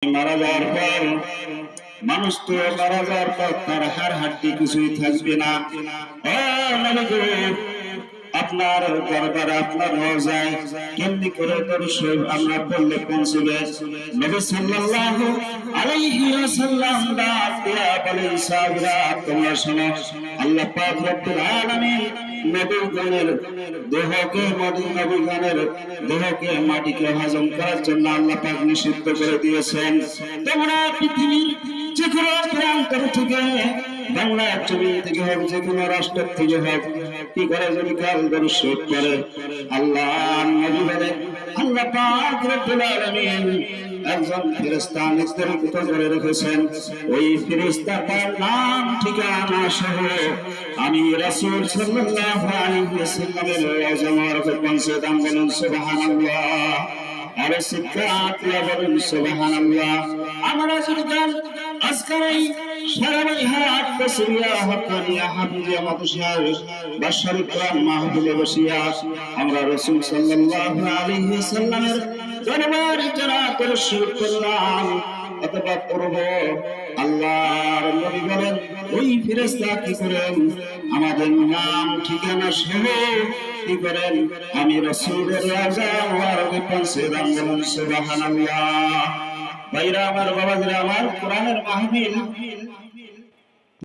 মারা যাওয়ার পর মানুষ তো মারা যাওয়ার পর তার হাড় হাড্ডি কিছুই থাকবে না। ও নবী গো, আপনার দরবারে আপনার রওজায় কেমনি করে দরুদ আমরা পড়লে পৌঁছবে? নবী সাল্লাল্লাহু আলাইহি ওয়াসাল্লাম ডাক দিয়া বলেন, সাহাবীরা তোমরা শোনো, আল্লাহ পাক রব্বুল আলামিন নবীগণের দেহকে দেহকে মাটিকে হজম করার জন্য আল্লাহ পাক নিষিদ্ধ করে দিয়েছেন। তোমরা পৃথিবীর যে কোনো প্রান্তর থেকে, বাংলা জমিন থেকে হোক, যে কোনো রাষ্ট্র থেকে হোক, কি করে যদি কাল দরুদ করে আল্লাহ নবী বলে আল্লাহ পাক রব্বুল আলামিন একজন ফেরেশতা নির্ধারিত করে রেখেছেন। ওই ফেরেশতার নাম ঠিকানা সহ আমি রাসূল সাল্লাল্লাহু আলাইহি ওয়াসাল্লামের রওজা মুবারকে পৌঁছে দাম। বলুন সুবহানাল্লাহ। আর সিদ্ধাত বলুন সুবহানাল্লাহ। আমরা যদি গান আজকের এই সারাবাই হাত তসরিয়া হকানিয়া হাফিজিয়া মাদ্রাসার বাশারুল কোরআন মাহফিলে বসিয়া আমরা রাসূল সাল্লাল্লাহু আলাইহি ওয়াসাল্লামের দরবারে যারা দরুদ করলাম অথবা পড়ব, আল্লাহর নবী বলেন ওই ফেরেশতা কি করেন? আমাদের নাম ঠিকানা সহ কি করেন? আমি রাসূলের রওজা মুবারকে পৌঁছে দাম। বলুন সুবহানাল্লাহ। ভাইরা আমার, বাবাজিরা আমার, কোরআনের মাহফিল